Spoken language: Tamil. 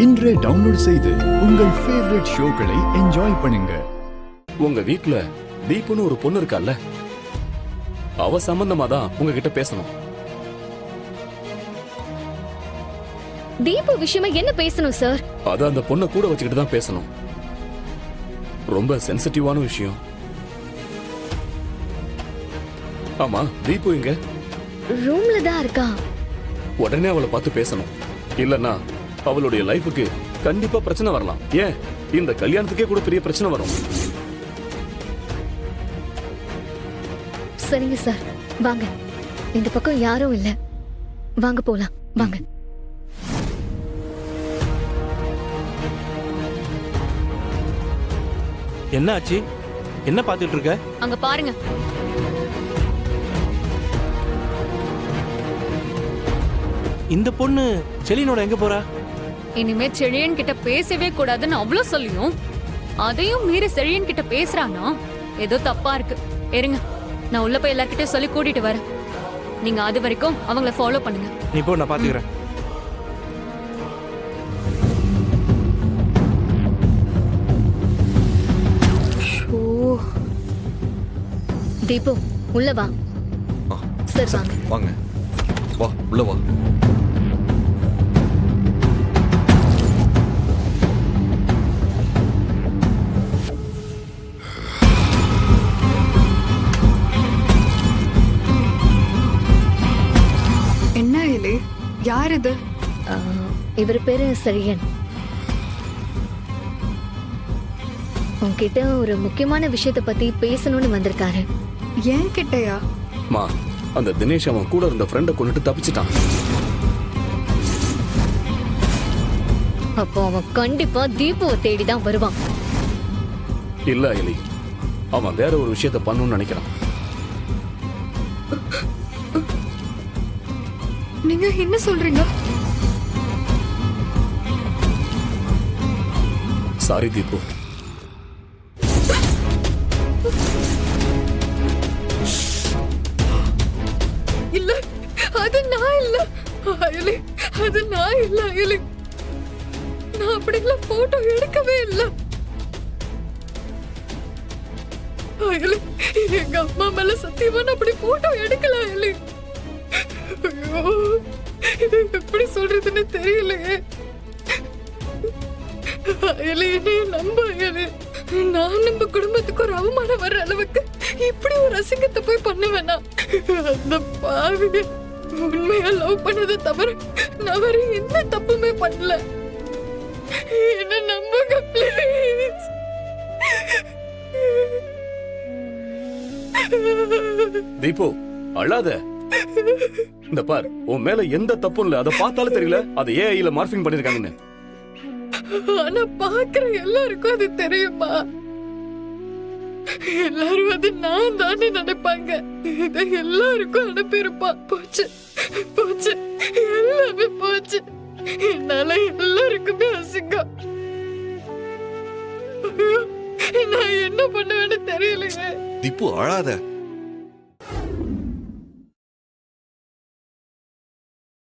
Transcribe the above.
இன்றே டவுன்லோட் செய்து உங்கள் ஃபேவரட் ஷோக்களை என்ஜாய் பண்ணுங்க. உங்க வீட்ல தீபுன்னு ஒரு பொண்ணு இருக்கால்ல, அவ சம்பந்தமா தான் உங்ககிட்ட பேசணும். தீபு விஷயமா என்ன பேசணும் சார்? அத அந்த பொண்ணை கூட வச்சுக்கிட்டு தான் பேசணும். ரொம்ப சென்சிட்டிவான விஷயம். ஆமா, தீபு இங்க ரூம்ல தான் இருக்கா. உடனே அவளை பார்த்து பேசணும். இல்லன்னா அவளுடைய லைஃபுக்கு கண்டிப்பா பிரச்சனை வரலாம். ஏன், இந்த கல்யாணத்துக்கே கூட பெரிய பிரச்சனை வரும். சரிங்க சார், வாங்க. இந்த பக்கம் யாரும் இல்ல, வாங்க போலாம். வாங்க. என்ன ஆச்சு? என்ன பார்த்துட்டு இருக்க? அங்க பாருங்க. இந்த பொண்ணு செலினோட எங்க போறா? இனிமே செழியன் கிட்ட பேசவே கூடாதுன்னு அவ்வளவு சொல்லியும் அதையும் மீறி செழியன் கிட்ட பேசுறானா? ஏதோ தப்பா இருக்கு. இருங்க, நான் உள்ள போய் எல்லார்கிட்டயும் சொல்லி கூட்டிட்டு வரேன். நீங்க அது வரைக்கும் அவங்கள ஃபாலோ பண்ணுங்க. நீ போ, நான் பாத்துக்கிறேன். தீபு உள்ள வா. சார் வாங்க. வாங்க, வா உள்ள வா. என்ன இலே, யார் இது? இவர் பேரு செழியன். உன்கிட்ட ஒரு முக்கியமான விஷயத்தை பத்தி பேசணும்னு வந்திருக்காரு. ஏன் கிட்டயா? மா, அந்த தினேஷ் அவன் கூட இருந்த ஃப்ரெண்டை கொண்டுட்டு தப்பிச்சிட்டான். அப்போ அவன் கண்டிப்பா தீபுவை தேடிதான் வருவான். இல்ல எலி, அவன் வேற ஒரு விஷயத்த பண்ணணும்னு நினைக்கிறான். நீங்க என்ன சொல்றீங்க? சாரி தீபு. இல்ல, அது நான் இல்ல அயலி, அது நான் இல்ல அயலி. நான் அப்படிலாம் போட்டோ எடுக்கவே இல்ல அயலி. எங்க அம்மா மேல சத்தியமா நான் அப்படி போட்டோ எடுக்கல அயலி. ஐயோ, இது எப்படி சொல்றதுன்னு தெரியலையே அயலி. என்னைய நம்ப அயலி. நான் நம்ம குடும்பத்துக்கு ஒரு அவமானம் வர்ற அளவுக்கு இப்படி ஒரு அசிங்கத்தை போய் பண்ணுவேனா? அந்த பாவிய உண்மையா லவ் பண்ணதை தவிர நான் வேற எந்த தப்புமே பண்ணல. என்ன நம்புங்க ப்ளீஸ். தீபு அழாத. இந்த பார், உன் மேல எந்த தப்பும் இல்ல. அதை பார்த்தாலும் தெரியல அதை ஏஐல மார்பிங் பண்ணிருக்காங்கன்னு. ஆனா பாக்குற எல்லாருக்கும் அது தெரியுமா? எல்லாரும் அது நான் தானே நினைப்பாங்க. இதை எல்லாருக்கும் அனுப்பியிருப்பா. போச்சு போச்சு, எல்லாமே போச்சு. என்னால எல்லாருக்குமே அசிங்கம். நான் என்ன பண்ணுவேன்னு தெரியலையே. திப்பு அழாத.